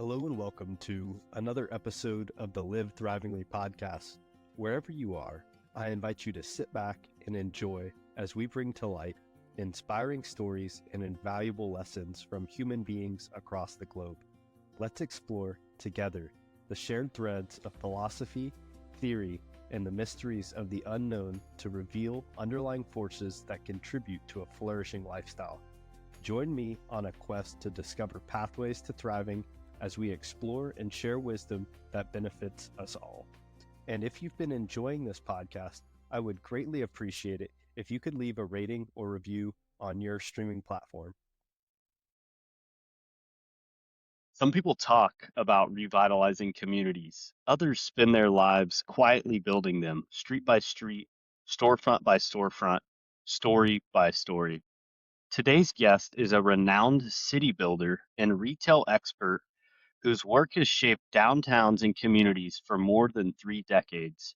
Hello and welcome to another episode of the Live Thrivingly podcast. Wherever you are, I invite you to sit back and enjoy as we bring to light inspiring stories and invaluable lessons from human beings across the globe. Let's explore together the shared threads of philosophy, theory, and the mysteries of the unknown to reveal underlying forces that contribute to a flourishing lifestyle. Join me on a quest to discover pathways to thriving as we explore and share wisdom that benefits us all. And if you've been enjoying this podcast, I would greatly appreciate it if you could leave a rating or review on your streaming platform. Some people talk about revitalizing communities. Others spend their lives quietly building them, street by street, storefront by storefront, story by story. Today's guest is a renowned city builder and retail expert whose work has shaped downtowns and communities for more than 3 decades.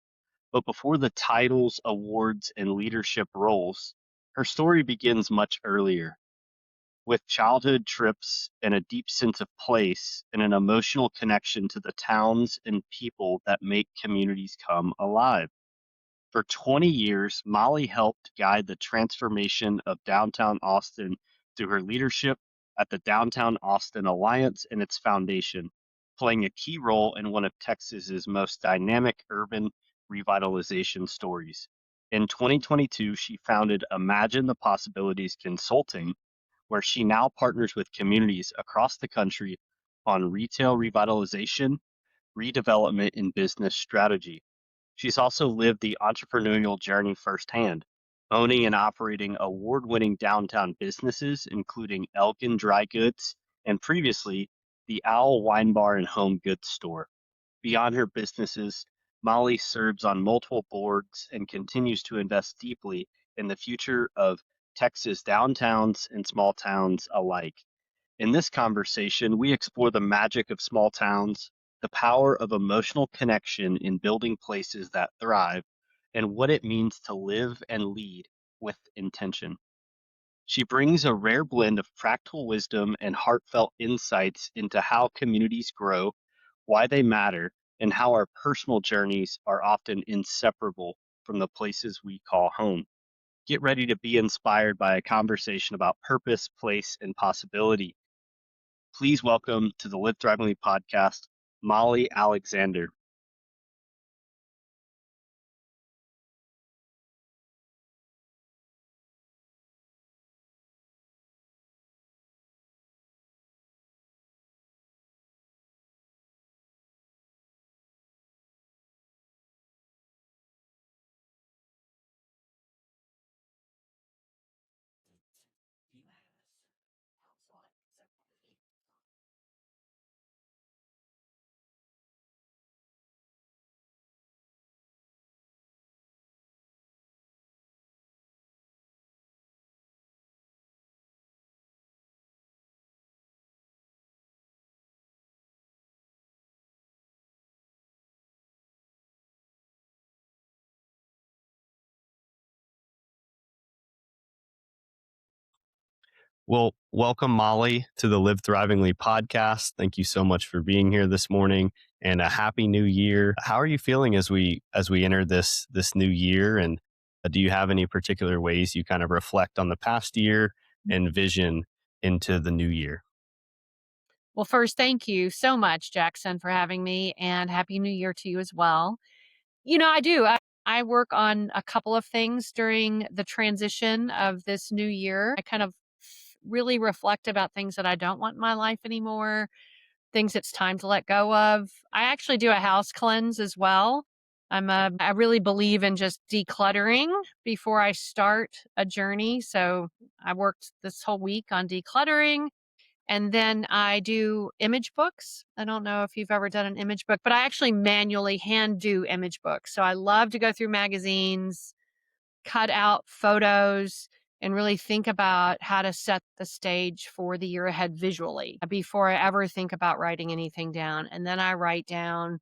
But before the titles, awards, and leadership roles, her story begins much earlier, with childhood trips and a deep sense of place and an emotional connection to the towns and people that make communities come alive. For 20 years, Molly helped guide the transformation of downtown Austin through her leadership at the Downtown Austin Alliance and its foundation, playing a key role in one of Texas's most dynamic urban revitalization stories. In 2022, she founded Imagine the Possibilities Consulting, where she now partners with communities across the country on retail revitalization, redevelopment, and business strategy. She's also lived the entrepreneurial journey firsthand, owning and operating award-winning downtown businesses, including Elgin Dry Goods and previously the Owl Wine Bar and Home Goods Store. Beyond her businesses, Molly serves on multiple boards and continues to invest deeply in the future of Texas downtowns and small towns alike. In this conversation, we explore the magic of small towns, the power of emotional connection in building places that thrive, and what it means to live and lead with intention. She brings a rare blend of practical wisdom and heartfelt insights into how communities grow, why they matter, and how our personal journeys are often inseparable from the places we call home. Get ready to be inspired by a conversation about purpose, place, and possibility. Please welcome to the Live Thrivingly podcast, Molly Alexander. Well, welcome, Molly, to the Live Thrivingly podcast. Thank you so much for being here this morning, and a happy new year. How are you feeling as we enter this new year? And do you have any particular ways you kind of reflect on the past year and vision into the new year? Well, first, thank you so much, Jackson, for having me, and Happy New Year to you as well. I do. I work on a couple of things during the transition of this new year. I kind of really reflect about things that I don't want in my life anymore, things it's time to let go of. I actually do a house cleanse as well. I really believe in just decluttering before I start a journey. So I worked this whole week on decluttering. And then I do image books. I don't know if you've ever done an image book, but I actually manually hand do image books. So I love to go through magazines, cut out photos, and really think about how to set the stage for the year ahead visually before I ever think about writing anything down. And then I write down,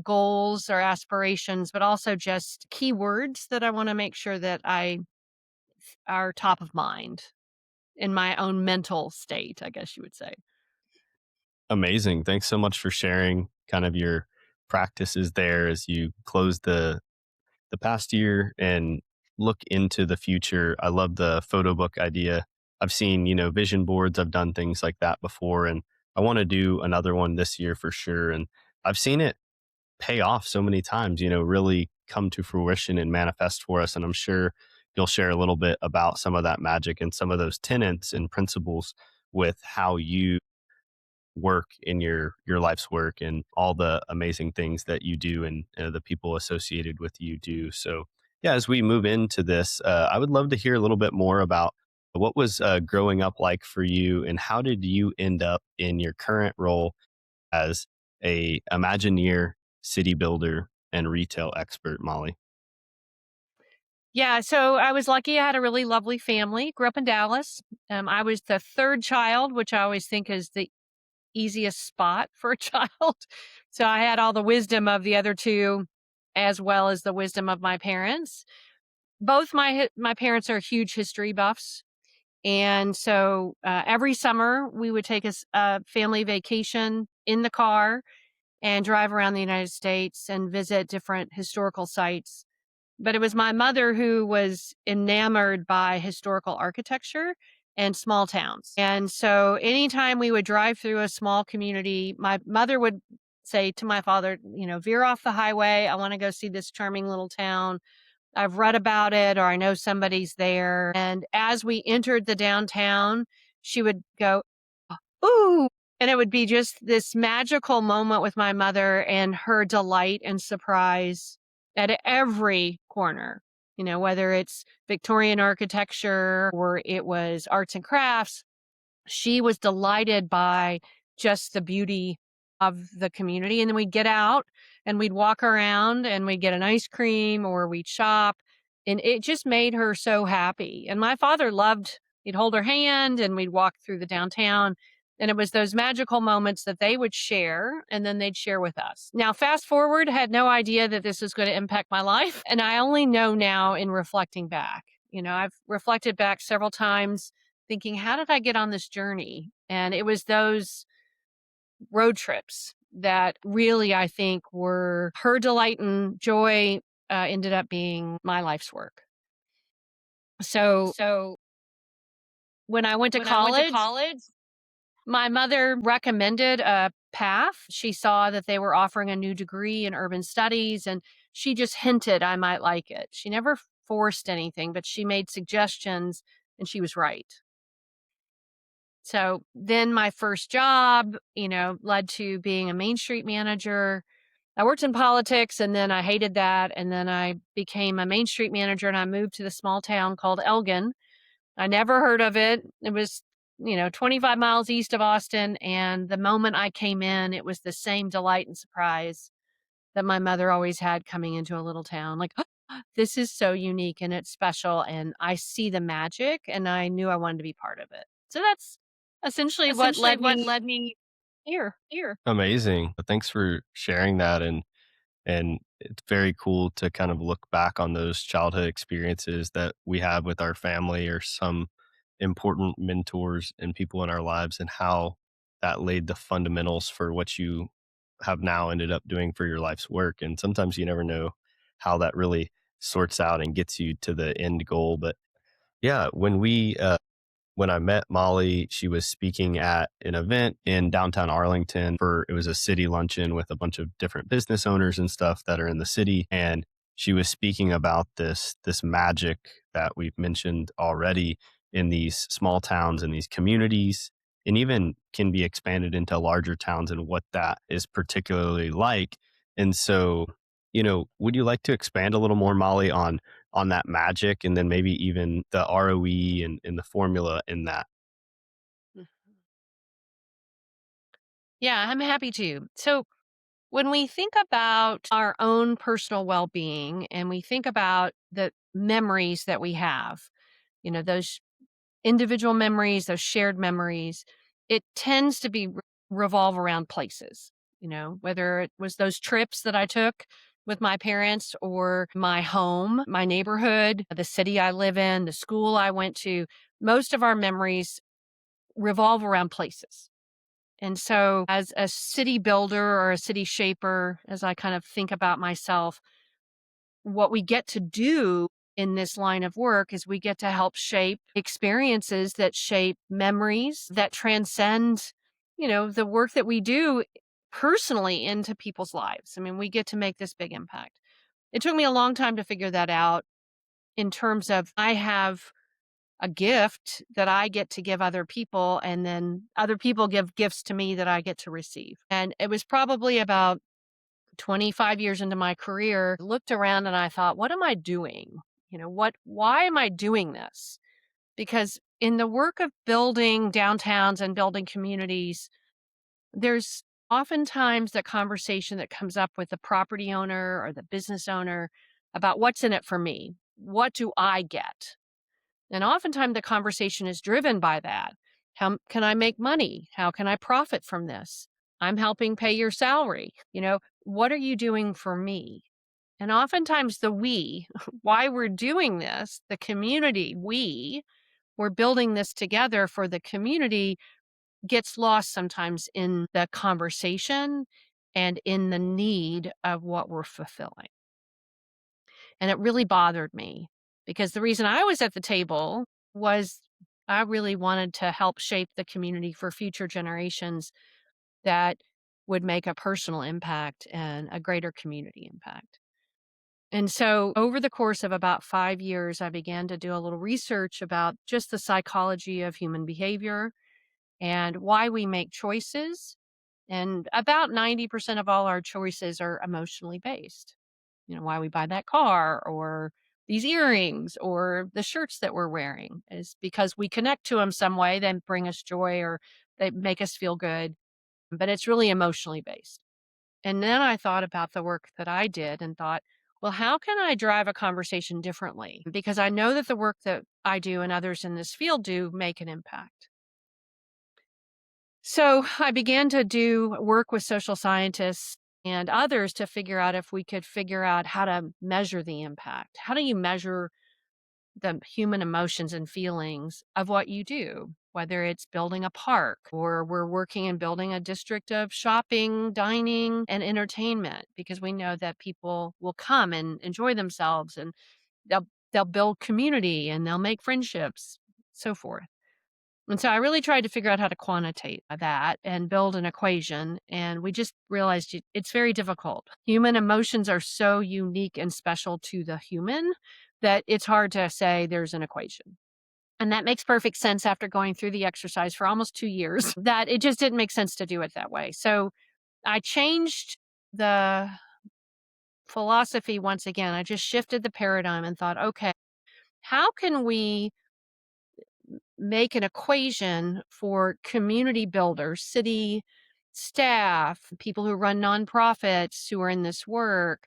goals or aspirations, but also just keywords that I want to make sure that I are top of mind in my own mental state, I guess you would say. Amazing. Thanks so much for sharing kind of your practices there as you close the past year and look into the future. I love the photo book idea. I've seen, vision boards. I've done things like that before, and I want to do another one this year for sure. And I've seen it pay off so many times, really come to fruition and manifest for us. And I'm sure you'll share a little bit about some of that magic and some of those tenets and principles with how you work in your life's work and all the amazing things that you do and the people associated with you do. So yeah, as we move into this, I would love to hear a little bit more about what was growing up like for you, and how did you end up in your current role as a Imagineer, city builder, and retail expert, Molly? Yeah, so I was lucky. I had a really lovely family. Grew up in Dallas. I was the third child, which I always think is the easiest spot for a child. So I had all the wisdom of the other two, as well as the wisdom of my parents. Both my parents are huge history buffs, and so every summer we would take a family vacation in the car and drive around the United States and visit different historical sites. But it was my mother who was enamored by historical architecture and small towns. And so anytime we would drive through a small community, my mother would say to my father, veer off the highway. I want to go see this charming little town. I've read about it, or I know somebody's there. And as we entered the downtown, she would go, ooh. And it would be just this magical moment with my mother and her delight and surprise at every corner, whether it's Victorian architecture or it was arts and crafts. She was delighted by just the beauty of the community. And then we'd get out and we'd walk around and we'd get an ice cream or we'd shop. And it just made her so happy. And my father loved, he'd hold her hand and we'd walk through the downtown. And it was those magical moments that they would share and then they'd share with us. Now, fast forward, had no idea that this was going to impact my life. And I only know now in reflecting back. I've reflected back several times thinking, how did I get on this journey? And it was those road trips that really, I think, were her delight and joy, ended up being my life's work. So when I went to college, my mother recommended a path. She saw that they were offering a new degree in urban studies, and she just hinted I might like it. She never forced anything, but she made suggestions, and she was right. So then my first job, led to being a Main Street manager. I worked in politics and then I hated that. And then I became a Main Street manager and I moved to the small town called Elgin. I never heard of it. It was, 25 miles east of Austin. And the moment I came in, it was the same delight and surprise that my mother always had coming into a little town. Like, this is so unique and it's special. And I see the magic and I knew I wanted to be part of it. So that's essentially what led me here. Amazing. Thanks for sharing that. And it's very cool to kind of look back on those childhood experiences that we have with our family or some important mentors and people in our lives, and how that laid the fundamentals for what you have now ended up doing for your life's work. And sometimes you never know how that really sorts out and gets you to the end goal. But yeah, when I met Molly, she was speaking at an event in downtown Arlington. It was a city luncheon with a bunch of different business owners and stuff that are in the city. And she was speaking about this magic that we've mentioned already in these small towns and these communities, and even can be expanded into larger towns and what that is particularly like. And so, would you like to expand a little more, Molly, on that magic, and then maybe even the ROE and the formula in that? Yeah, I'm happy to. So when we think about our own personal well-being and we think about the memories that we have, those individual memories, those shared memories, it tends to revolve around places, whether it was those trips that I took with my parents or my home, my neighborhood, the city I live in, the school I went to. Most of our memories revolve around places. And so, as a city builder or a city shaper, as I kind of think about myself, what we get to do in this line of work is we get to help shape experiences that shape memories that transcend, the work that we do personally into people's lives. I mean, we get to make this big impact. It took me a long time to figure that out in terms of I have a gift that I get to give other people, and then other people give gifts to me that I get to receive. And it was probably about 25 years into my career, I looked around and I thought, what am I doing? Why am I doing this? Because in the work of building downtowns and building communities, there's oftentimes the conversation that comes up with the property owner or the business owner about what's in it for me. What do I get? And oftentimes the conversation is driven by that. How can I make money? How can I profit from this? I'm helping pay your salary. What are you doing for me? And oftentimes the we, why we're doing this, the community, we're building this together for the community, gets lost sometimes in the conversation and in the need of what we're fulfilling. And it really bothered me because the reason I was at the table was I really wanted to help shape the community for future generations that would make a personal impact and a greater community impact. And so over the course of about 5 years, I began to do a little research about just the psychology of human behavior and why we make choices. And about 90% of all our choices are emotionally based. Why we buy that car or these earrings or the shirts that we're wearing is because we connect to them some way. They bring us joy or they make us feel good, but it's really emotionally based. And then I thought about the work that I did and thought, well, how can I drive a conversation differently? Because I know that the work that I do and others in this field do make an impact. So I began to do work with social scientists and others to figure out if we could figure out how to measure the impact. How do you measure the human emotions and feelings of what you do, whether it's building a park or we're working and building a district of shopping, dining, and entertainment, because we know that people will come and enjoy themselves and they'll build community and they'll make friendships, so forth. And so I really tried to figure out how to quantitate that and build an equation. And we just realized it's very difficult. Human emotions are so unique and special to the human that it's hard to say there's an equation. And that makes perfect sense after going through the exercise for almost 2 years, that it just didn't make sense to do it that way. So I changed the philosophy once again. I just shifted the paradigm and thought, okay, how can we make an equation for community builders, city staff, people who run nonprofits who are in this work,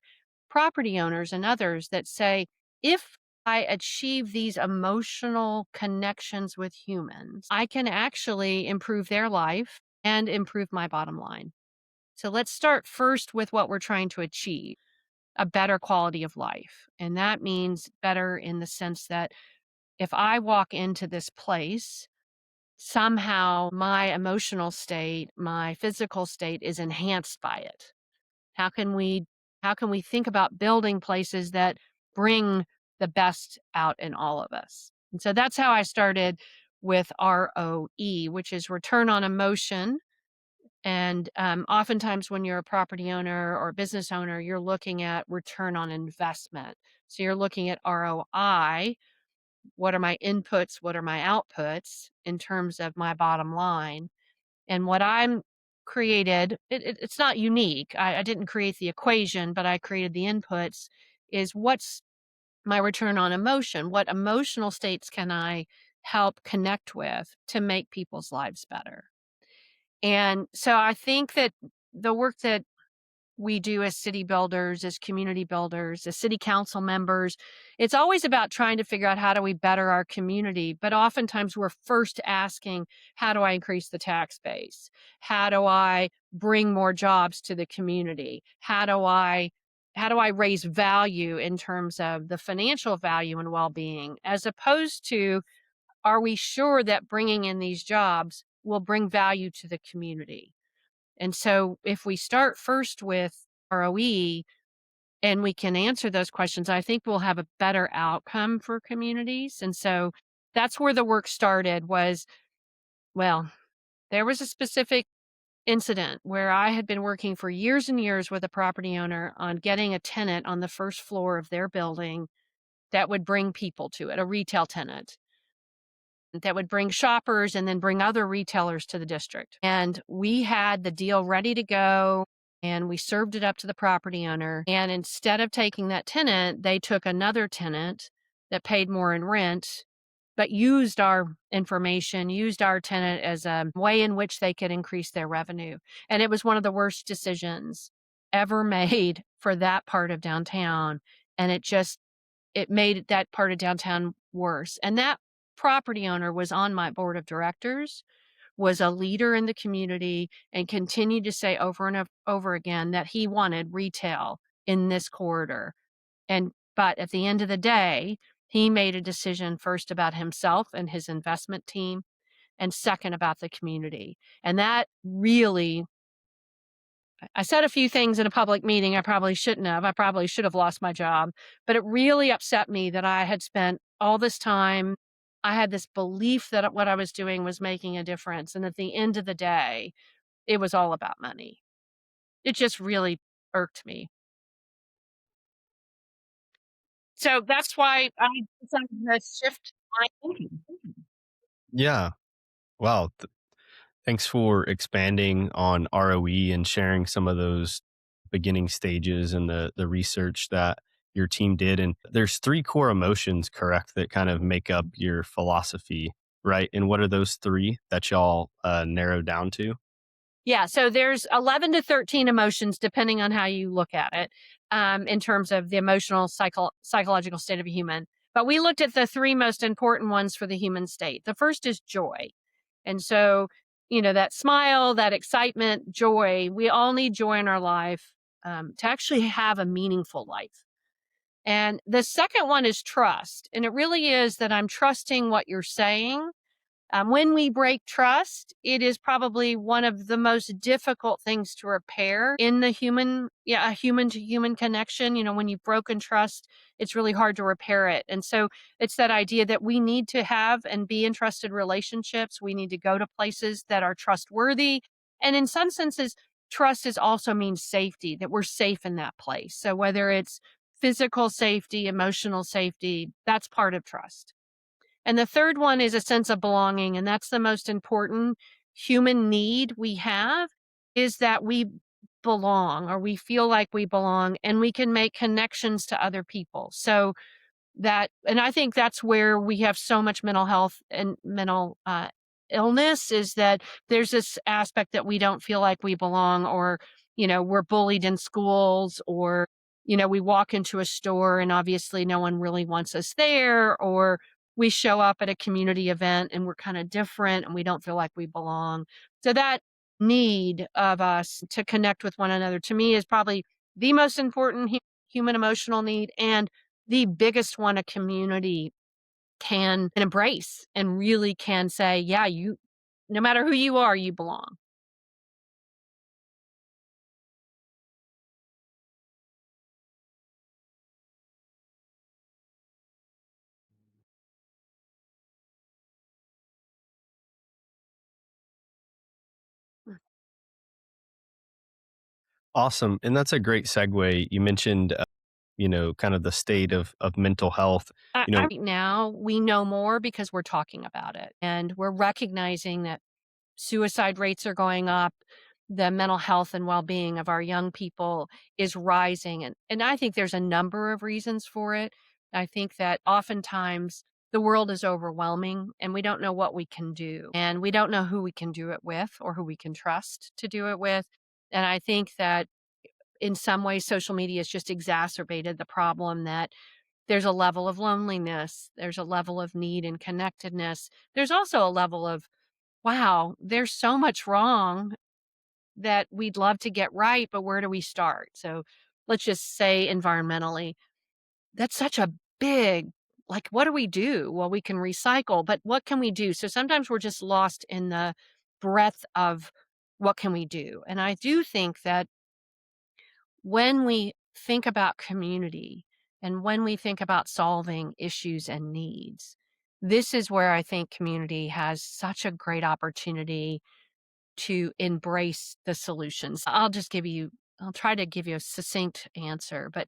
property owners, and others that say, if I achieve these emotional connections with humans, I can actually improve their life and improve my bottom line. So let's start first with what we're trying to achieve, a better quality of life. And that means better in the sense that if I walk into this place, somehow my emotional state, my physical state is enhanced by it. How can we think about building places that bring the best out in all of us? And so that's how I started with ROE, which is return on emotion. And oftentimes when you're a property owner or a business owner, you're looking at return on investment. So you're looking at ROI. What are my inputs? What are my outputs in terms of my bottom line? And what I'm created, it's not unique. I didn't create the equation, but I created the inputs, is what's my return on emotion? What emotional states can I help connect with to make people's lives better? And so I think that the work that we do as city builders, as community builders, as city council members, it's always about trying to figure out how do we better our community. But oftentimes we're first asking, how do I increase the tax base? How do I bring more jobs to the community? How do I raise value in terms of the financial value and well-being, as opposed to, are we sure that bringing in these jobs will bring value to the community. And so if we start first with ROE and we can answer those questions, I think we'll have a better outcome for communities. And so that's where the work started was, well, there was a specific incident where I had been working for years and years with a property owner on getting a tenant on the first floor of their building that would bring people to it, a retail tenant that would bring shoppers and then bring other retailers to the district. And we had the deal ready to go and we served it up to the property owner. And instead of taking that tenant, they took another tenant that paid more in rent, but used our information, used our tenant as a way in which they could increase their revenue. And it was one of the worst decisions ever made for that part of downtown. And it made that part of downtown worse. And that property owner was on my board of directors, was a leader in the community, and continued to say over and over again that he wanted retail in this corridor. But at the end of the day, he made a decision first about himself and his investment team, and second about the community. And that really, I said a few things in a public meeting I probably shouldn't have. I probably should have lost my job, but it really upset me that I had spent all this time. I had this belief that what I was doing was making a difference. And at the end of the day, it was all about money. It just really irked me. So that's why I decided to shift my thinking. Yeah. Wow. Thanks for expanding on ROE and sharing some of those beginning stages and the research that your team did. And there's three core emotions, correct, that kind of make up your philosophy, right? And what are those three that y'all narrowed down to? Yeah, so there's 11 to 13 emotions, depending on how you look at it, in terms of the emotional, psychological state of a human. But we looked at the three most important ones for the human state. The first is joy. And so, that smile, that excitement, joy, we all need joy in our life to actually have a meaningful life. And the second one is trust. And it really is that I'm trusting what you're saying. When we break trust, it is probably one of the most difficult things to repair in the a human to human connection. When you've broken trust, it's really hard to repair it. And so it's that idea that we need to have and be in trusted relationships. We need to go to places that are trustworthy. And in some senses, trust is also means safety, that we're safe in that place. So whether it's physical safety, emotional safety, that's part of trust. And the third one is a sense of belonging. And that's the most important human need we have, is that we belong, or we feel like we belong, and we can make connections to other people. And I think that's where we have so much mental health and mental illness, is that there's this aspect that we don't feel like we belong, or, we're bullied in schools, or, we walk into a store and obviously no one really wants us there, or we show up at a community event and we're kind of different and we don't feel like we belong. So that need of us to connect with one another, to me, is probably the most important human emotional need, and the biggest one a community can embrace and really can say, yeah, no matter who you are, you belong. Awesome. And that's a great segue. You mentioned, kind of the state of mental health. Right now, we know more because we're talking about it, and we're recognizing that suicide rates are going up. The mental health and well-being of our young people is rising. And I think there's a number of reasons for it. I think that oftentimes the world is overwhelming and we don't know what we can do. And we don't know who we can do it with or who we can trust to do it with. And I think that in some ways, social media has just exacerbated the problem that there's a level of loneliness, there's a level of need and connectedness. There's also a level of, wow, there's so much wrong that we'd love to get right, but where do we start? So let's just say environmentally, that's such a big, what do we do? Well, we can recycle, but what can we do? So sometimes we're just lost in the breadth of what can we do. And I do think that when we think about community and when we think about solving issues and needs, this is where I think community has such a great opportunity to embrace the solutions. I'll try to give you a succinct answer, but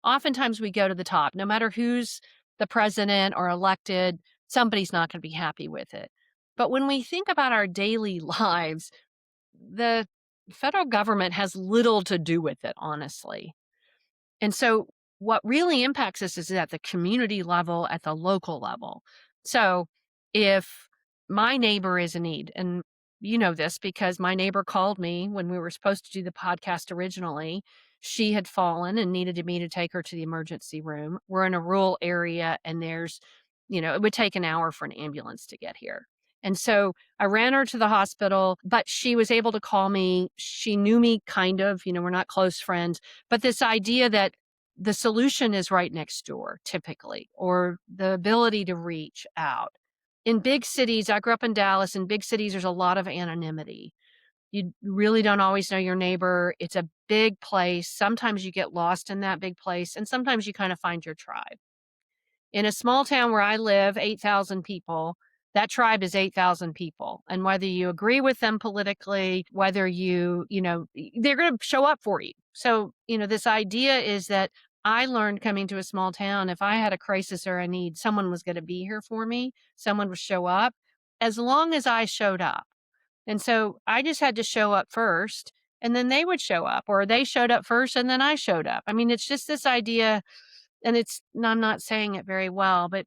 oftentimes we go to the top, no matter who's the president or elected, somebody's not going to be happy with it. But when we think about our daily lives, the federal government has little to do with it, honestly. And so what really impacts us is at the community level, at the local level. So if my neighbor is in need, and you know this because my neighbor called me when we were supposed to do the podcast originally. She had fallen and needed me to take her to the emergency room. We're in a rural area and it would take an hour for an ambulance to get here. And so I ran her to the hospital, but she was able to call me. She knew me kind of, we're not close friends, but this idea that the solution is right next door, typically, or the ability to reach out. In big cities, I grew up in Dallas. In big cities, there's a lot of anonymity. You really don't always know your neighbor. It's a big place. Sometimes you get lost in that big place, and sometimes you kind of find your tribe. In a small town where I live, 8,000 people, that tribe is 8,000 people. And whether you agree with them politically, whether they're going to show up for you. So, this idea is that I learned coming to a small town, if I had a crisis or a need, someone was going to be here for me. Someone would show up as long as I showed up. And so I just had to show up first and then they would show up, or they showed up first and then I showed up. I mean, it's just this idea, and I'm not saying it very well, but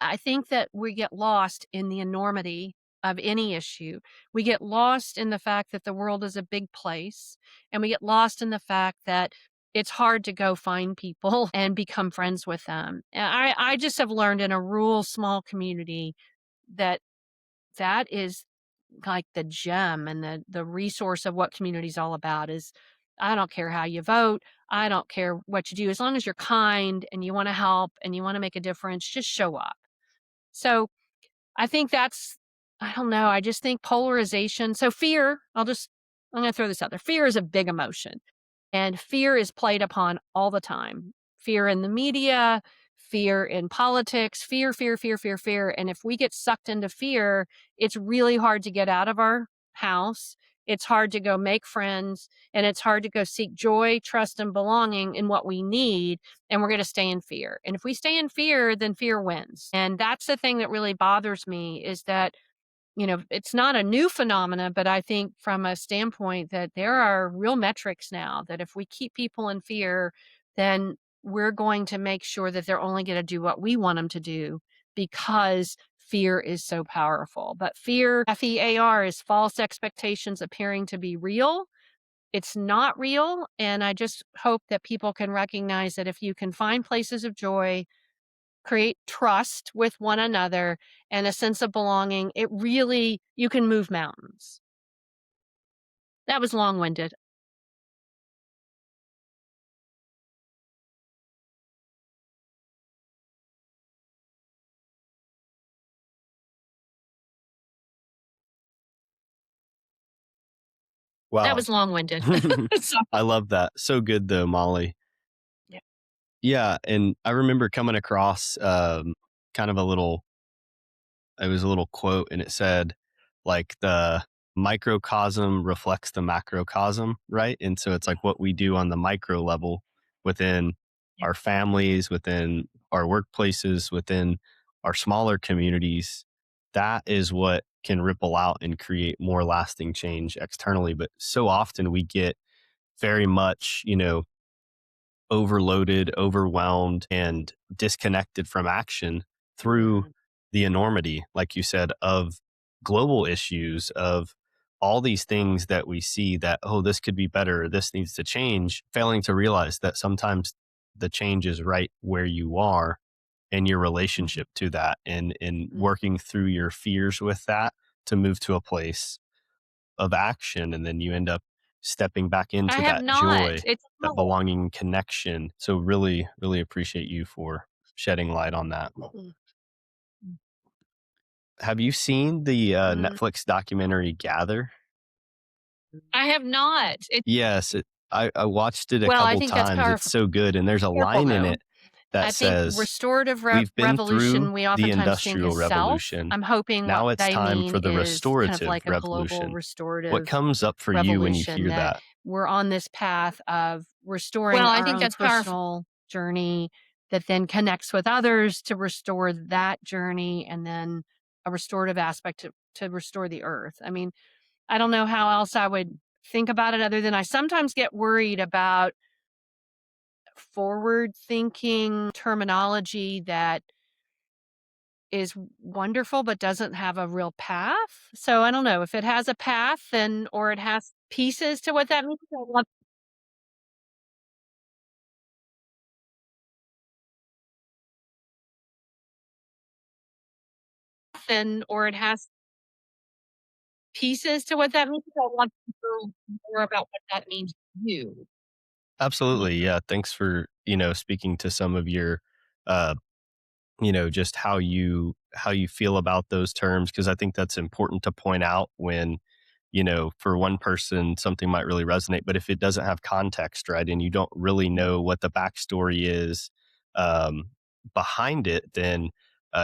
I think that we get lost in the enormity of any issue. We get lost in the fact that the world is a big place, and we get lost in the fact that it's hard to go find people and become friends with them. And I just have learned in a rural, small community that that is like the gem and the resource of what community is all about is I don't care how you vote. I don't care what you do. As long as you're kind and you want to help and you want to make a difference, just show up. So I think I don't know. I just think polarization. So fear, I'm going to throw this out there. Fear is a big emotion. And fear is played upon all the time. Fear in the media, fear in politics, fear, fear, fear, fear, fear. And if we get sucked into fear, it's really hard to get out of our house. It's hard to go make friends, and it's hard to go seek joy, trust, and belonging in what we need. And we're going to stay in fear. And if we stay in fear, then fear wins. And that's the thing that really bothers me is that it's not a new phenomena, but I think from a standpoint that there are real metrics now that if we keep people in fear, then we're going to make sure that they're only going to do what we want them to do because fear is so powerful. But fear, FEAR, is false expectations appearing to be real. It's not real. And I just hope that people can recognize that if you can find places of joy, create trust with one another and a sense of belonging, you can move mountains. That was long-winded. Wow. That was long-winded. So, I love that. So good though, Molly. Yeah. Yeah. And I remember coming across kind of it was a little quote, and it said like the microcosm reflects the macrocosm, right? And so it's like what we do on the micro level within our families, within our workplaces, within our smaller communities, that is what can ripple out and create more lasting change externally. But so often we get very much, overloaded, overwhelmed, and disconnected from action through the enormity, like you said, of global issues, of all these things that we see that, oh, this could be better, this needs to change, failing to realize that sometimes the change is right where you are and your relationship to that, and working through your fears with that to move to a place of action. And then you end up stepping back I into have that not. joy, It's that belonging and connection. So really, really appreciate you for shedding light on that. Have you seen the Mm. Netflix documentary Gather? I have not. Yes, I watched it a Well, I couple think that's times. It's powerful so good, and there's a careful, line in though. it that I think says, restorative "We've been through revolution we the oftentimes think Industrial is self. Revolution. I'm hoping what Now it's they time mean for the is kind of restorative like a global revolution." What restorative comes up for you when you revolution, hear that that? we're on this path of restoring Well, I our think own that's powerful. personal journey that then connects with others to restore that journey, and then a restorative aspect to restore the earth. I mean, I don't know how else I would think about it other than I sometimes get worried about forward thinking terminology that is wonderful but doesn't have a real path. So I don't know if it has a path, then, or it has pieces to what that means. I want then, or it has pieces to what that means. I want to know more about what that means to you. Absolutely, yeah, thanks for, speaking to some of your, uh just how you feel about those terms, because I think that's important to point out when, for one person something might really resonate, but if it doesn't have context, right, and you don't really know what the backstory is um, behind it, then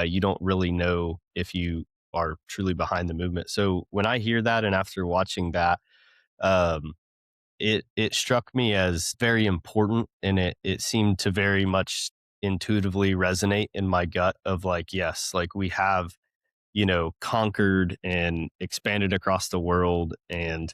you don't really know if you are truly behind the movement. So when I hear that, and after watching that, um, it struck me as very important, and it seemed to very much intuitively resonate in my gut of like, yes, like we have, conquered and expanded across the world and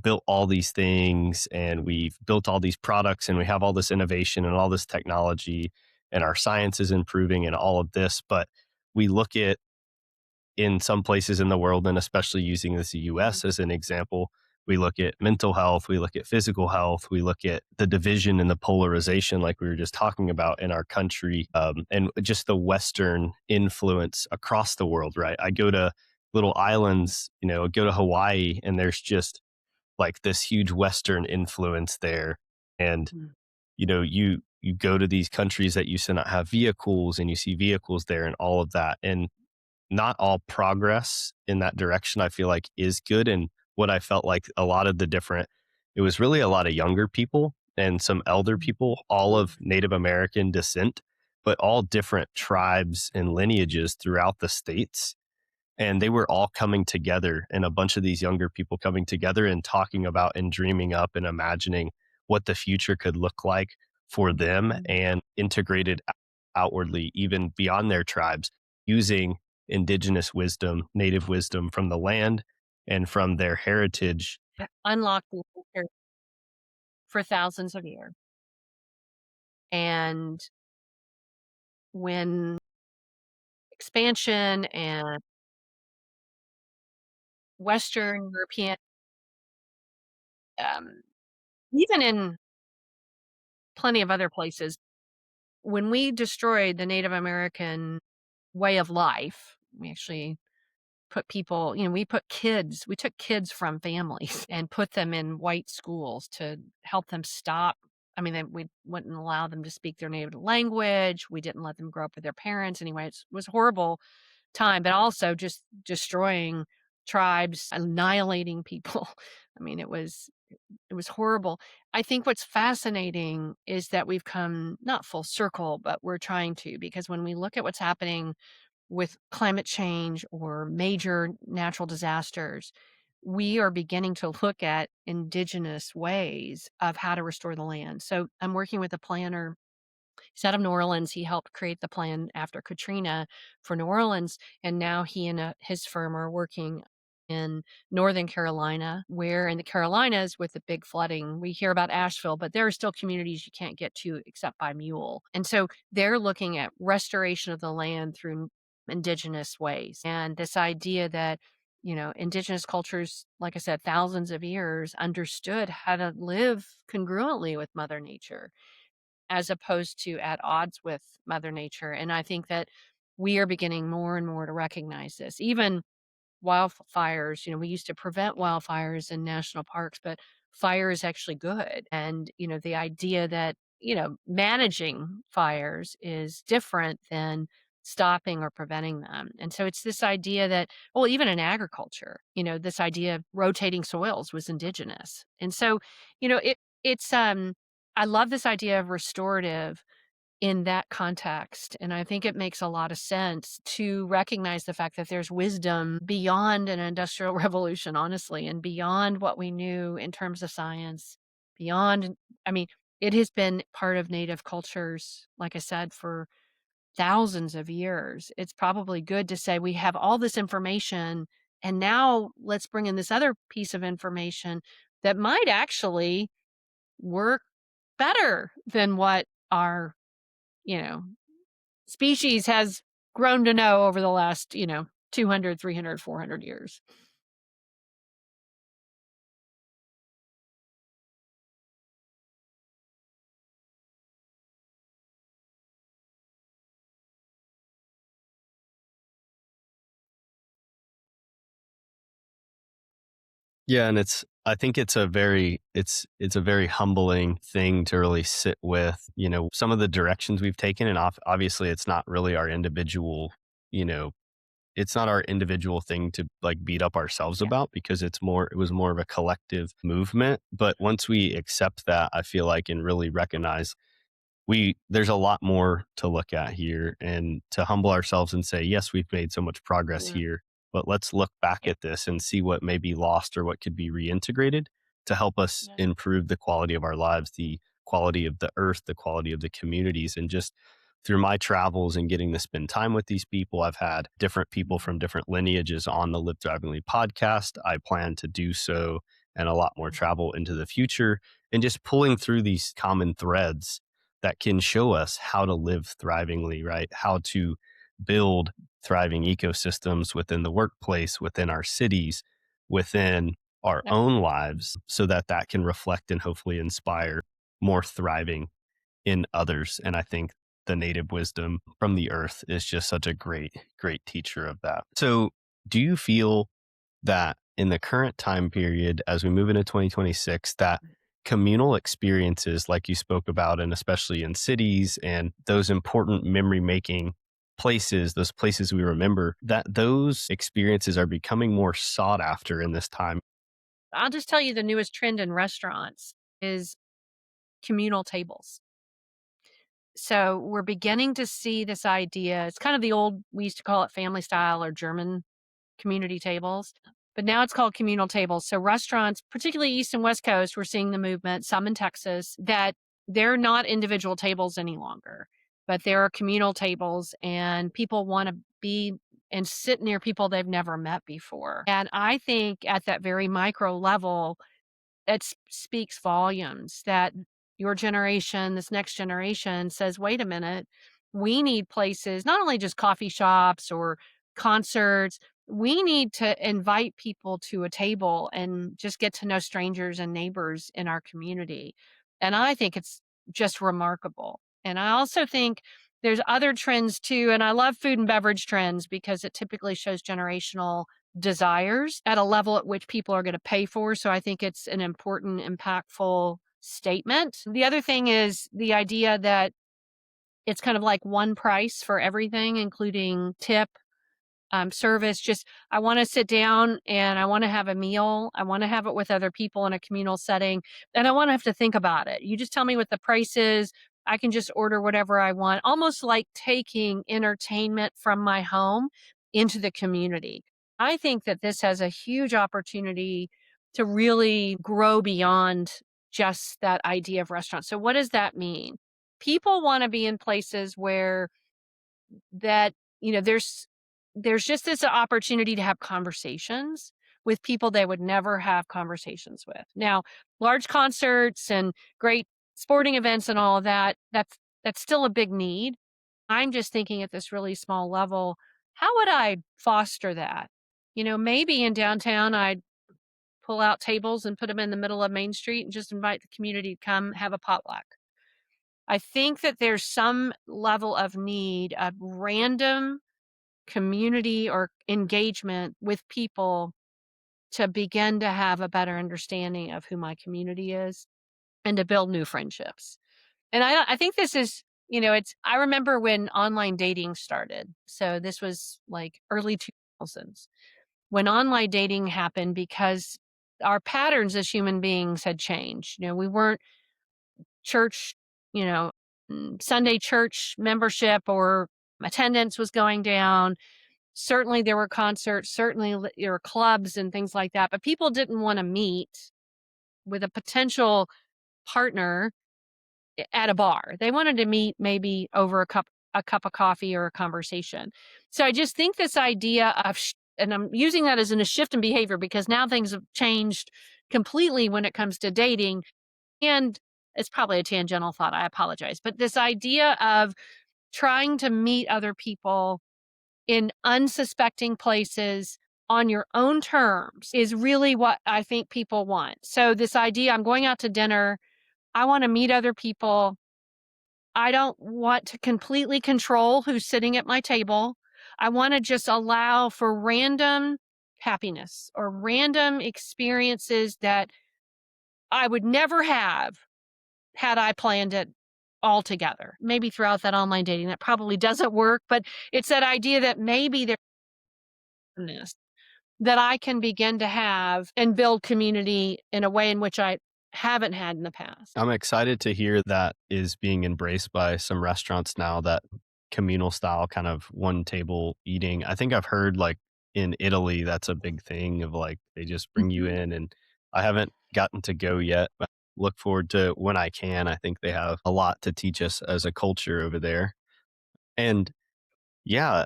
built all these things, and we've built all these products, and we have all this innovation and all this technology, and our science is improving and all of this. But we look at, in some places in the world, and especially using this US as an example, we look at mental health, we look at physical health, we look at the division and the polarization, like we were just talking about in our country, and just the Western influence across the world, right? I go to little islands, I go to Hawaii, and there's just like this huge Western influence there. And, Mm. you go to these countries that used to not have vehicles, and you see vehicles there and all of that. And not all progress in that direction, I feel like, is good. And what I felt like a lot of the different, it was really a lot of younger people and some elder people, all of Native American descent, but all different tribes and lineages throughout the states. And they were all coming together, and a bunch of these younger people coming together and talking about and dreaming up and imagining what the future could look like for them, and integrated outwardly, even beyond their tribes, using indigenous wisdom, native wisdom from the land and from their heritage. Unlocked the culture for thousands of years. And when expansion and Western European, um, even in plenty of other places, when we destroyed the Native American way of life, we actually put people, we took kids from families and put them in white schools to help them stop. I mean, we wouldn't allow them to speak their native language. We didn't let them grow up with their parents. Anyway, it was a horrible time, but also just destroying tribes, annihilating people. I mean, it was horrible. I think what's fascinating is that we've come not full circle, but we're trying to, because when we look at what's happening with climate change or major natural disasters, we are beginning to look at indigenous ways of how to restore the land. So I'm working with a planner. He's out of New Orleans. He helped create the plan after Katrina for New Orleans. And now he and his firm are working in Northern Carolina, where in the Carolinas with the big flooding, we hear about Asheville, but there are still communities you can't get to except by mule. And so they're looking at restoration of the land through indigenous ways. And this idea that, indigenous cultures, like I said, thousands of years understood how to live congruently with Mother Nature as opposed to at odds with Mother Nature. And I think that we are beginning more and more to recognize this. Even wildfires, we used to prevent wildfires in national parks, but fire is actually good. And, the idea that, managing fires is different than stopping or preventing them. And so it's this idea that, well, even in agriculture, this idea of rotating soils was indigenous. And so, it's I love this idea of restorative in that context. And I think it makes a lot of sense to recognize the fact that there's wisdom beyond an industrial revolution, honestly, and beyond what we knew in terms of science, beyond, I mean, it has been part of native cultures, like I said, for thousands of years. It's probably good to say we have all this information and now let's bring in this other piece of information that might actually work better than what our, you know, species has grown to know over the last, 200, 300, 400 years. Yeah, and I think it's a very humbling thing to really sit with, some of the directions we've taken, and obviously it's not really our individual, you know, it's not our individual thing to like beat up ourselves Yeah. about, because it was more of a collective movement. But once we accept that, I feel like, and really recognize there's a lot more to look at here, and to humble ourselves and say, yes, we've made so much progress Yeah. here, but let's look back Yeah. at this and see what may be lost or what could be reintegrated to help us Yeah. improve the quality of our lives, the quality of the earth, the quality of the communities. And just through my travels and getting to spend time with these people, I've had different people from different lineages on the Live Thrivingly podcast. I plan to do so, and a lot more travel into the future, and just pulling through these common threads that can show us how to live thrivingly, right? How to build thriving ecosystems within the workplace, within our cities, within our Yep. own lives, so that that can reflect and hopefully inspire more thriving in others. And I think the native wisdom from the earth is just such a great teacher of that. So, do you feel that in the current time period, as we move into 2026, that communal experiences like you spoke about, and especially in cities and those important memory making places, those places we remember, that those experiences are becoming more sought after in this time? I'll just tell you the newest trend in restaurants is communal tables. So we're beginning to see this idea. It's kind of the old, we used to call it family style or German community tables, but now it's called communal tables. So restaurants, particularly East and West Coast, we're seeing the movement, some in Texas, that they're not individual tables any longer, but there are communal tables and people want to be and sit near people they've never met before. And I think at that very micro level, it speaks volumes that your generation, this next generation says, wait a minute, we need places, not only just coffee shops or concerts, we need to invite people to a table and just get to know strangers and neighbors in our community. And I think it's just remarkable. And I also think there's other trends too. And I love food and beverage trends because it typically shows generational desires at a level at which people are going to pay for. So I think it's an important, impactful statement. The other thing is the idea that it's kind of like one price for everything, including tip, service. Just, I want to sit down and I want to have a meal. I want to have it with other people in a communal setting. And I want to have to think about it. You just tell me what the price is. I can just order whatever I want, almost like taking entertainment from my home into the community. I think that this has a huge opportunity to really grow beyond just that idea of restaurants. So, what does that mean? People want to be in places where that, there's just this opportunity to have conversations with people they would never have conversations with. Now, large concerts and great sporting events and all of that, that's still a big need. I'm just thinking at this really small level, how would I foster that? Maybe in downtown I'd pull out tables and put them in the middle of Main Street and just invite the community to come have a potluck. I think that there's some level of need of random community or engagement with people to begin to have a better understanding of who my community is and to build new friendships. And I think this is I remember when online dating started. So this was like early 2000s when online dating happened because our patterns as human beings had changed. We weren't church, you know, Sunday church membership or attendance was going down. Certainly there were concerts, certainly there were clubs and things like that, but people didn't want to meet with a potential partner at a bar. They wanted to meet maybe over a cup of coffee or a conversation. So I just think this idea of and I'm using that as a shift in behavior because now things have changed completely when it comes to dating, and it's probably a tangential thought, I apologize, but this idea of trying to meet other people in unsuspecting places on your own terms is really what I think people want. So this idea, I'm going out to dinner, I want to meet other people. I don't want to completely control who's sitting at my table. I want to just allow for random happiness or random experiences that I would never have had I planned it all together. Maybe throughout that online dating, that probably doesn't work, but it's that idea that maybe there's that I can begin to have and build community in a way in which I haven't had in the past. I'm excited to hear that is being embraced by some restaurants now, that communal style kind of one table eating. I think I've heard like in Italy, that's a big thing of like they just bring you Mhm. in, and I haven't gotten to go yet, but look forward to when I can. I think they have a lot to teach us as a culture over there. And yeah,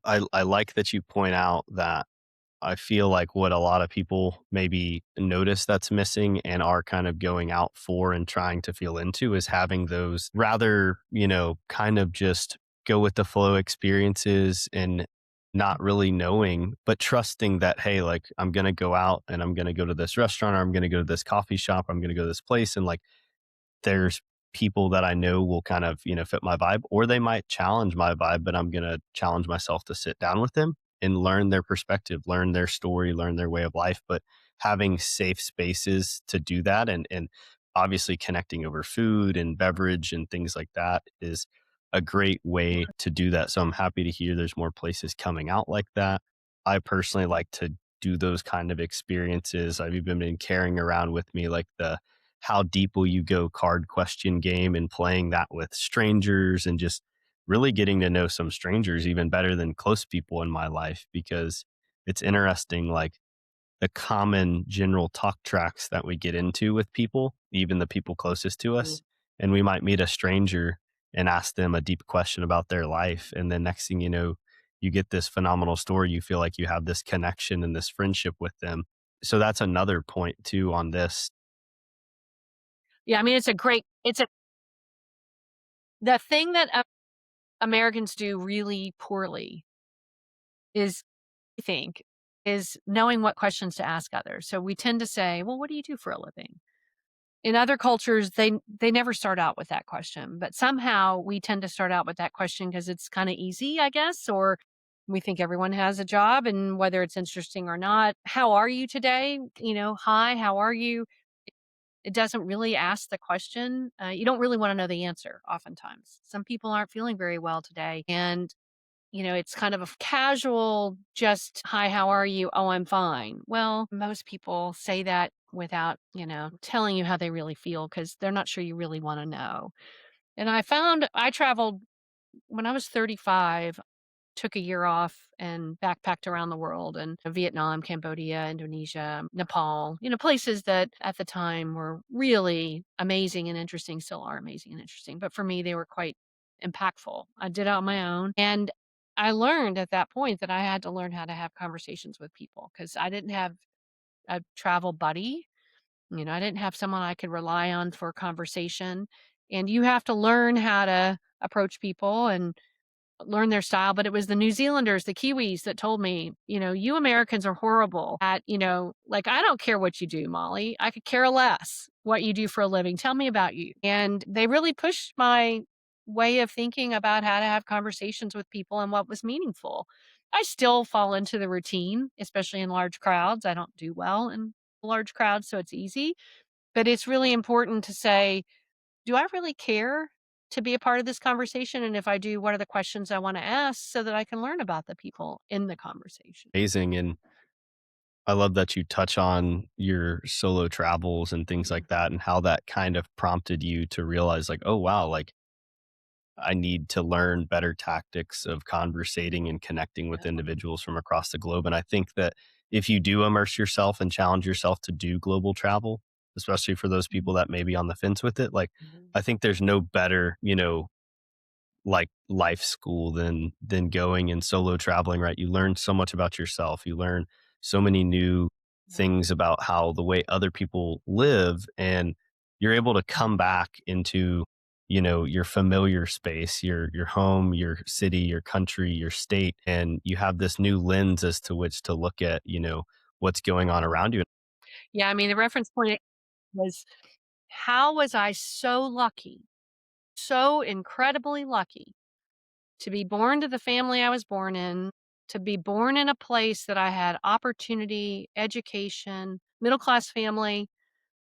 I like that you point out that I feel like what a lot of people maybe notice that's missing and are kind of going out for and trying to feel into is having those rather, kind of just go with the flow experiences and not really knowing, but trusting that, hey, like I'm going to go out and I'm going to go to this restaurant or I'm going to go to this coffee shop, or I'm going to go to this place. And like, there's people that I know will kind of, fit my vibe, or they might challenge my vibe, but I'm going to challenge myself to sit down with them and learn their perspective, learn their story, learn their way of life. But having safe spaces to do that, and obviously connecting over food and beverage and things like that is a great way to do that. So I'm happy to hear there's more places coming out like that. I personally like to do those kind of experiences. I've even been carrying around with me like the how deep will you go card question game and playing that with strangers and just really getting to know some strangers even better than close people in my life, because it's interesting like the common general talk tracks that we get into with people, even the people closest to Mm. us. And we might meet a stranger and ask them a deep question about their life. And then next thing you know, you get this phenomenal story. You feel like you have this connection and this friendship with them. So that's another point too on this. Yeah, I mean, the thing that Americans do really poorly is, I think, is knowing what questions to ask others. So we tend to say, "Well, what do you do for a living?" In other cultures, they never start out with that question, but somehow we tend to start out with that question because it's kind of easy, I guess, or we think everyone has a job, and whether it's interesting or not. How are you today? Hi, how are you? It doesn't really ask the question. You don't really want to know the answer oftentimes. Some people aren't feeling very well today, and it's kind of a casual, just, hi, how are you? Oh, I'm fine. Well, most people say that without, telling you how they really feel because they're not sure you really want to know. And I found I traveled when I was 35, took a year off and backpacked around the world and Vietnam, Cambodia, Indonesia, Nepal, places that at the time were really amazing and interesting, still are amazing and interesting. But for me, they were quite impactful. I did it on my own. And I learned at that point that I had to learn how to have conversations with people because I didn't have a travel buddy. I didn't have someone I could rely on for conversation. And you have to learn how to approach people and learn their style, but it was the New Zealanders, the Kiwis that told me, "You Americans are horrible at, like, I don't care what you do, Molly. I could care less what you do for a living. Tell me about you." And they really pushed my way of thinking about how to have conversations with people and what was meaningful. I still fall into the routine, especially in large crowds. I don't do well in large crowds, so it's easy, but it's really important to say, "Do I really care to be a part of this conversation? And if I do, what are the questions I want to ask so that I can learn about the people in the conversation? Amazing. And I love that you touch on your solo travels and things like that and how that kind of prompted you to realize like, oh, wow, like I need to learn better tactics of conversating and connecting with individuals from across the globe. And I think that if you do immerse yourself and challenge yourself to do global travel, especially for those people that may be on the fence with it, like I think there's no better, like life school than going and solo traveling, right? You learn so much about yourself. You learn so many new things about how the way other people live, and you're able to come back into, your familiar space, your home, your city, your country, your state, and you have this new lens as to which to look at, what's going on around you. Yeah, I mean, the reference point was, how was I so lucky, so incredibly lucky to be born to the family I was born in, to be born in a place that I had opportunity, education, middle class family.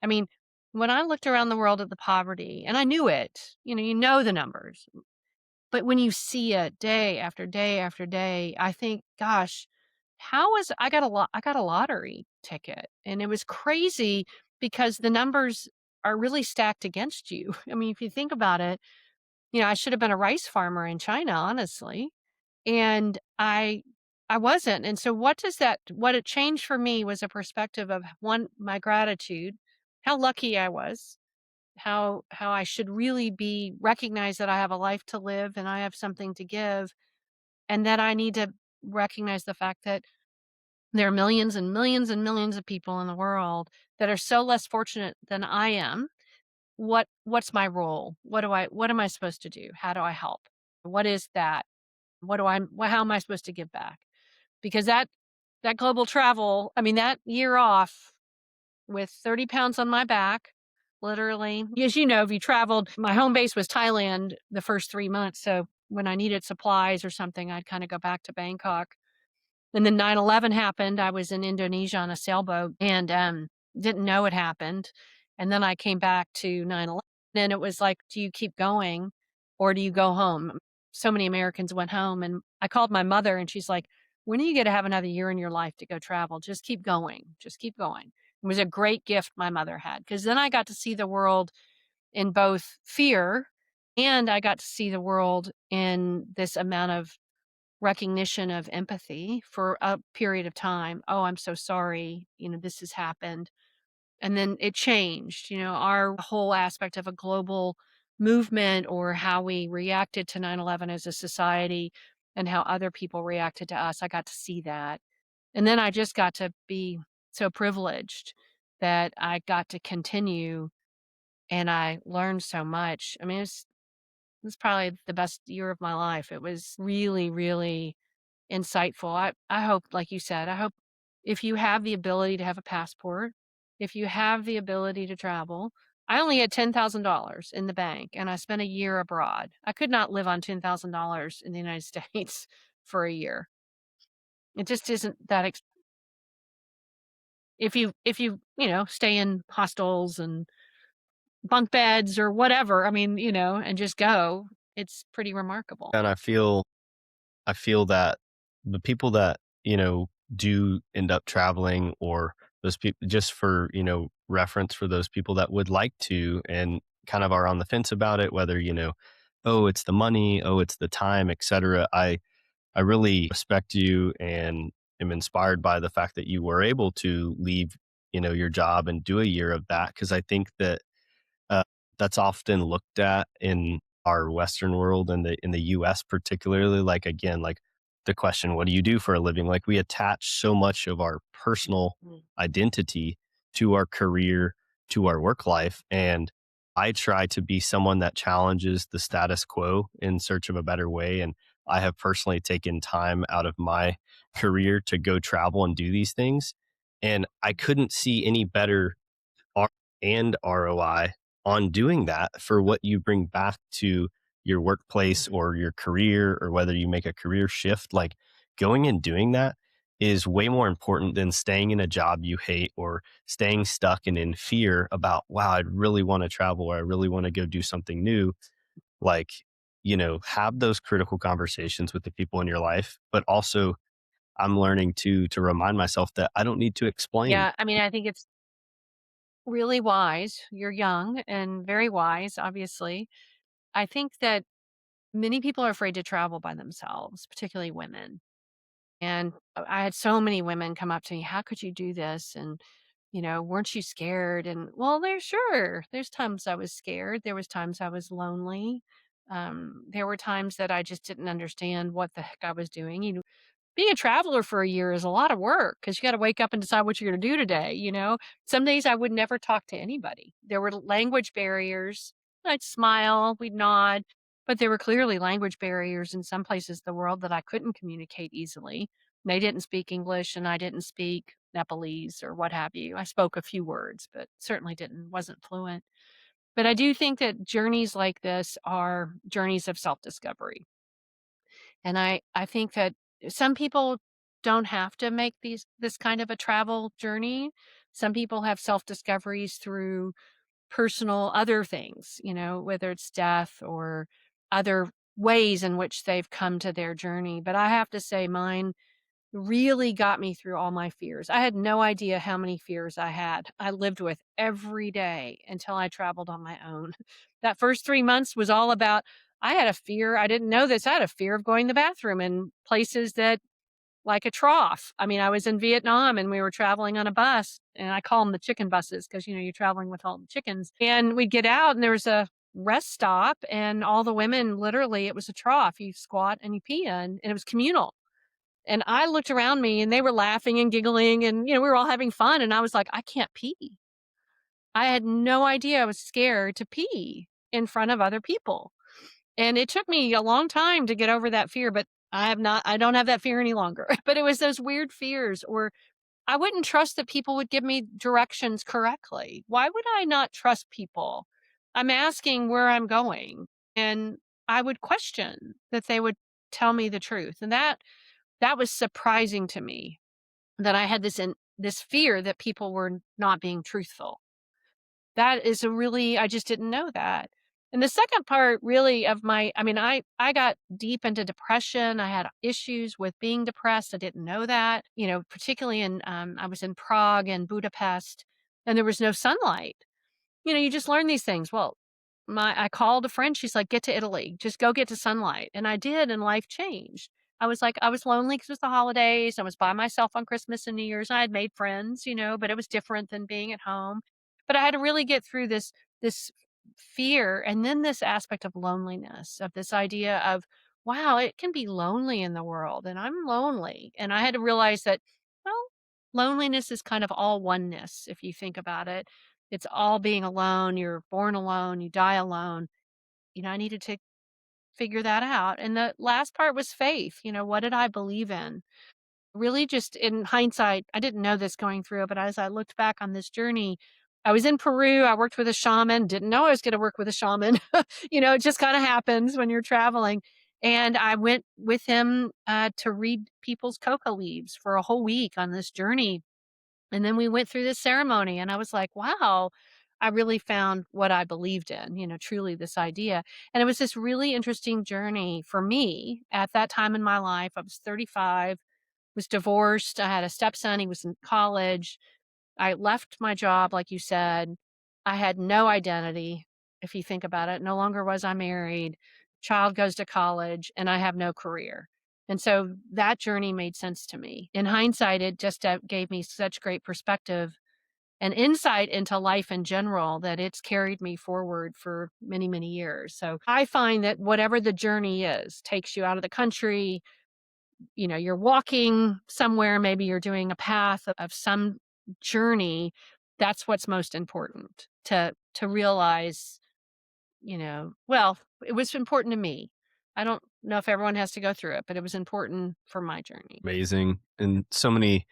I mean, when I looked around the world at the poverty, and I knew it, you know the numbers, but when you see it day after day after day, I think, gosh, how was I got a lottery ticket, and it was crazy because the numbers are really stacked against you. I mean, if you think about it, I should have been a rice farmer in China, honestly. And I wasn't. And so what it changed for me was a perspective of, one, my gratitude, how lucky I was, how I should really be recognize that I have a life to live and I have something to give, and that I need to recognize the fact that there are millions and millions and millions of people in the world that are so less fortunate than I am. What's my role? What am I supposed to do? How do I help? What is that? How am I supposed to give back? Because that global travel, I mean, that year off with 30 pounds on my back, literally. As you know, if you traveled, my home base was Thailand the first 3 months. So when I needed supplies or something, I'd kind of go back to Bangkok. And then 9/11 happened. I was in Indonesia on a sailboat and didn't know it happened. And then I came back to 9/11, and it was like, do you keep going or do you go home? So many Americans went home, and I called my mother and she's like, when are you going to have another year in your life to go travel? Just keep going. Just keep going. It was a great gift my mother had, because then I got to see the world in both fear, and I got to see the world in this amount of recognition of empathy for a period of time. Oh, I'm so sorry. This has happened. And then it changed, our whole aspect of a global movement, or how we reacted to 9/11 as a society and how other people reacted to us. I got to see that. And then I just got to be so privileged that I got to continue, and I learned so much. I mean, it was probably the best year of my life. It was really, really insightful. I hope, like you said, I hope if you have the ability to have a passport, if you have the ability to travel. I only had $10,000 in the bank and I spent a year abroad. I could not live on $10,000 in the United States for a year. It just isn't that if you stay in hostels and bunk beds or whatever, I mean, and just go, it's pretty remarkable. And I feel that the people that, do end up traveling, or those people, just for, reference for those people that would like to and kind of are on the fence about it, whether, oh, it's the money, oh, it's the time, etc. I really respect you and am inspired by the fact that you were able to leave, your job and do a year of that. Cause I think that uh, that's often looked at in our Western world and in the US particularly. Like again, like the question, what do you do for a living? Like we attach so much of our personal identity to our career, to our work life. And I try to be someone that challenges the status quo in search of a better way. And I have personally taken time out of my career to go travel and do these things. And I couldn't see any better R and ROI on doing that for what you bring back to your workplace or your career, or whether you make a career shift. Like going and doing that is way more important than staying in a job you hate, or staying stuck and in fear about, wow, I really want to travel, or I really want to go do something new. like, have those critical conversations with the people in your life, but also I'm learning to remind myself that I don't need to explain. Yeah, I mean, I think it's really wise. You're young and very wise, obviously. I think that many people are afraid to travel by themselves, particularly women. And I had so many women come up to me, "How could you do this?" And, "Weren't you scared?" And, well, there's times I was scared. There was times I was lonely. There were times that I just didn't understand what the heck I was doing. Being a traveler for a year is a lot of work because you got to wake up and decide what you're going to do today. Some days I would never talk to anybody. There were language barriers. I'd smile, we'd nod, but there were clearly language barriers in some places of the world that I couldn't communicate easily. They didn't speak English and I didn't speak Nepalese or what have you. I spoke a few words, but certainly wasn't fluent. But I do think that journeys like this are journeys of self-discovery. And I think that some people don't have to make this kind of a travel journey. Some people have self-discoveries through personal other things, whether it's death or other ways in which they've come to their journey. But I have to say mine really got me through all my fears. I had no idea how many fears I had. I lived with every day until I traveled on my own. That first 3 months was all about I had a fear, I didn't know this, I had a fear of going to the bathroom in places that like a trough. I mean, I was in Vietnam and we were traveling on a bus, and I call them the chicken buses because, you're traveling with all the chickens. And we'd get out and there was a rest stop, and all the women, literally, it was a trough. You squat and you pee in, and it was communal. And I looked around me and they were laughing and giggling and, we were all having fun. And I was like, I can't pee. I had no idea I was scared to pee in front of other people. And it took me a long time to get over that fear, but I don't have that fear any longer. But it was those weird fears, or I wouldn't trust that people would give me directions correctly. Why would I not trust people? I'm asking where I'm going, and I would question that they would tell me the truth. And that was surprising to me, that I had this fear that people were not being truthful. That is a really I just didn't know that. And the second part really of I mean, I got deep into depression. I had issues with being depressed. I didn't know that, particularly I was in Prague and Budapest, and there was no sunlight. You just learn these things. Well, I called a friend, she's like, "Get to Italy, just go get to sunlight." And I did, and life changed. I was lonely because it was the holidays, I was by myself on Christmas and New Year's, I had made friends, but it was different than being at home. But I had to really get through this fear, and then this aspect of loneliness, of this idea of, wow, it can be lonely in the world, and I'm lonely. And I had to realize that, well, loneliness is kind of all oneness if you think about it. It's all being alone. You're born alone, you die alone. I needed to figure that out. And the last part was faith. What did I believe in? Really, just in hindsight, I didn't know this going through it, but as I looked back on this journey, I was in Peru. I worked with a shaman, didn't know I was going to work with a shaman. It just kind of happens when you're traveling. And I went with him to read people's coca leaves for a whole week on this journey, and then we went through this ceremony and I was like, wow, I really found what I believed in, truly this idea. And it was this really interesting journey for me at that time in my life. I was 35, was divorced. I had a stepson. He was in college. I left my job, like you said. I had no identity, if you think about it. No longer was I married. Child goes to college, and I have no career. And so that journey made sense to me. In hindsight, it just gave me such great perspective and insight into life in general that it's carried me forward for many, many years. So I find that whatever the journey is, takes you out of the country, you're walking somewhere, maybe you're doing a path of some journey, that's what's most important to realize, well, it was important to me. I don't know if everyone has to go through it, but it was important for my journey. Amazing. And so many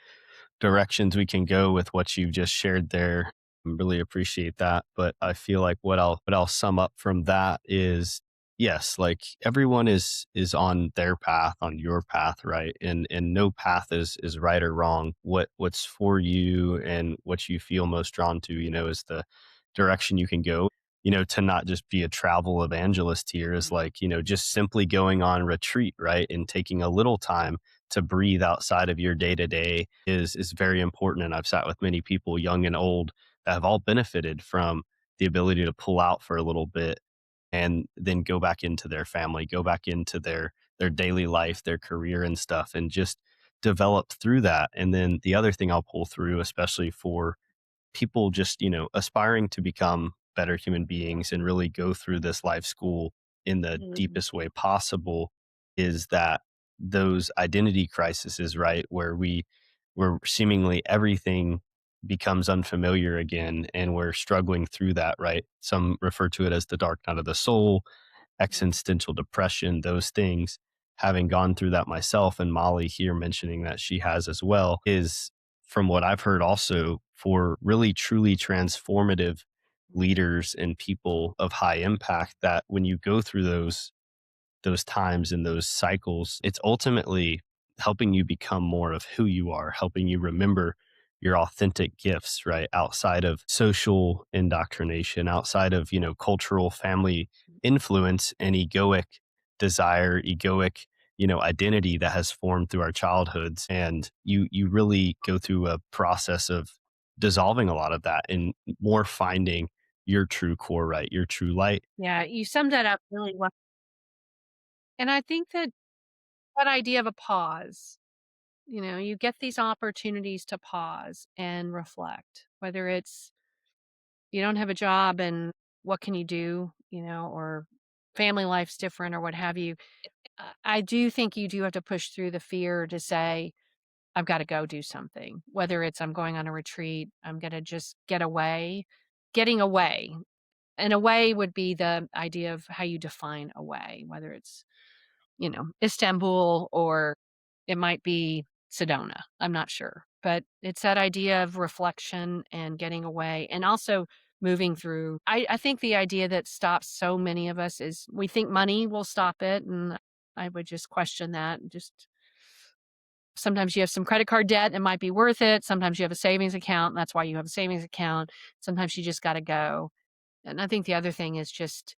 directions we can go with what you've just shared there. I really appreciate that. But I feel like what I'll sum up from that is, yes, like everyone is on their path, on your path, right? And no path is right or wrong. What's for you and what you feel most drawn to, is the direction you can go. to not just be a travel evangelist here is like, just simply going on retreat, right? And taking a little time to breathe outside of your day to day is very important. And I've sat with many people, young and old, that have all benefited from the ability to pull out for a little bit and then go back into their family, go back into their daily life, their career and stuff, and just develop through that. And then the other thing I'll pull through, especially for people just, aspiring to become better human beings and really go through this life school in the Mhm. deepest way possible, is that those identity crises, right? Where seemingly everything becomes unfamiliar again and we're struggling through that, right? Some refer to it as the dark night of the soul, existential depression, those things. Having gone through that myself, and Molly here mentioning that she has as well, is from what I've heard also for really truly transformative leaders and people of high impact, that when you go through those times and those cycles, it's ultimately helping you become more of who you are, helping you remember your authentic gifts, right? Outside of social indoctrination, outside of, cultural family influence and egoic desire, egoic, identity that has formed through our childhoods. And you really go through a process of dissolving a lot of that and more finding your true core, right? Your true light. Yeah, you summed that up really well. And I think that idea of a pause, you get these opportunities to pause and reflect, whether it's you don't have a job and what can you do, or family life's different or what have you. I do think you do have to push through the fear to say, I've got to go do something, whether it's I'm going on a retreat, I'm going to just get away, getting away. And away would be the idea of how you define away, whether it's, Istanbul or it might be Sedona. I'm not sure. But it's that idea of reflection and getting away and also moving through. I think the idea that stops so many of us is we think money will stop it. And I would just question that. Just sometimes you have some credit card debt, it might be worth it. Sometimes you have a savings account, and that's why you have a savings account. Sometimes you just got to go. And I think the other thing is just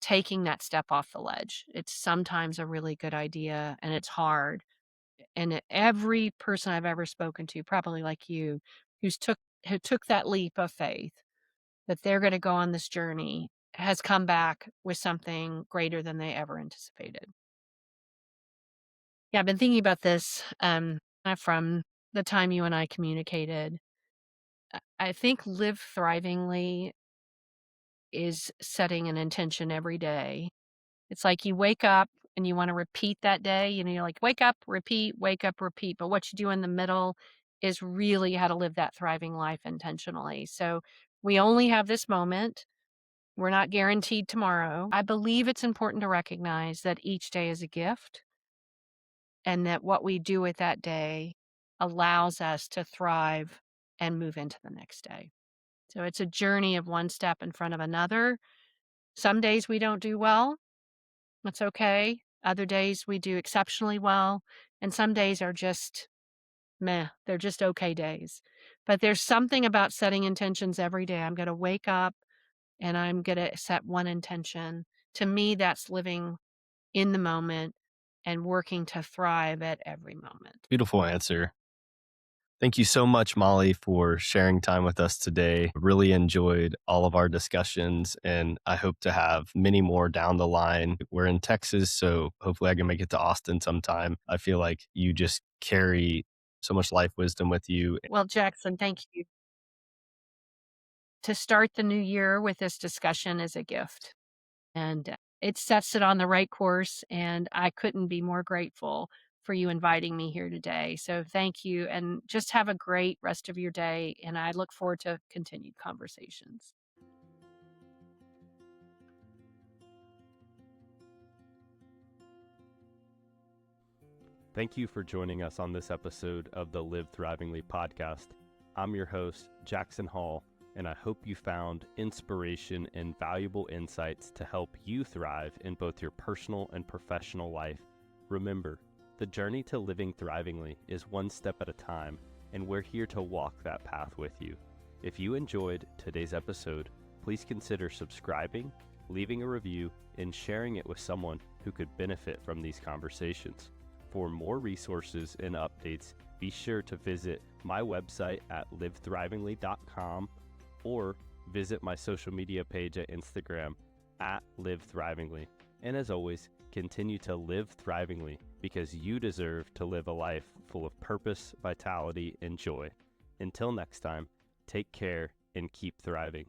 taking that step off the ledge. It's sometimes a really good idea and it's hard. And every person I've ever spoken to, probably like you, who took that leap of faith that they're going to go on this journey has come back with something greater than they ever anticipated. Yeah, I've been thinking about this from the time you and I communicated. I think live thrivingly is setting an intention every day. It's like you wake up and you want to repeat that day. You're like, wake up, repeat. But what you do in the middle is really how to live that thriving life intentionally. So we only have this moment. We're not guaranteed tomorrow. I believe it's important to recognize that each day is a gift and that what we do with that day allows us to thrive and move into the next day. So it's a journey of one step in front of another. Some days we don't do well. That's okay. Other days we do exceptionally well. And some days are just meh. They're just okay days. But there's something about setting intentions every day. I'm going to wake up and I'm going to set one intention. To me, that's living in the moment and working to thrive at every moment. Beautiful answer. Thank you so much, Molly, for sharing time with us today. Really enjoyed all of our discussions, and I hope to have many more down the line. We're in Texas, so hopefully I can make it to Austin sometime. I feel like you just carry so much life wisdom with you. Well, Jackson, thank you. To start the new year with this discussion is a gift. And it sets it on the right course. And I couldn't be more grateful for you inviting me here today. So thank you. And just have a great rest of your day. And I look forward to continued conversations. Thank you for joining us on this episode of the Live Thrivingly podcast. I'm your host, Jackson Hall, and I hope you found inspiration and valuable insights to help you thrive in both your personal and professional life. Remember, the journey to living thrivingly is one step at a time, and we're here to walk that path with you. If you enjoyed today's episode, please consider subscribing, leaving a review, and sharing it with someone who could benefit from these conversations. For more resources and updates, be sure to visit my website at livethrivingly.com or visit my social media page at Instagram at livethrivingly. And as always, continue to live thrivingly because you deserve to live a life full of purpose, vitality, and joy. Until next time, take care and keep thriving.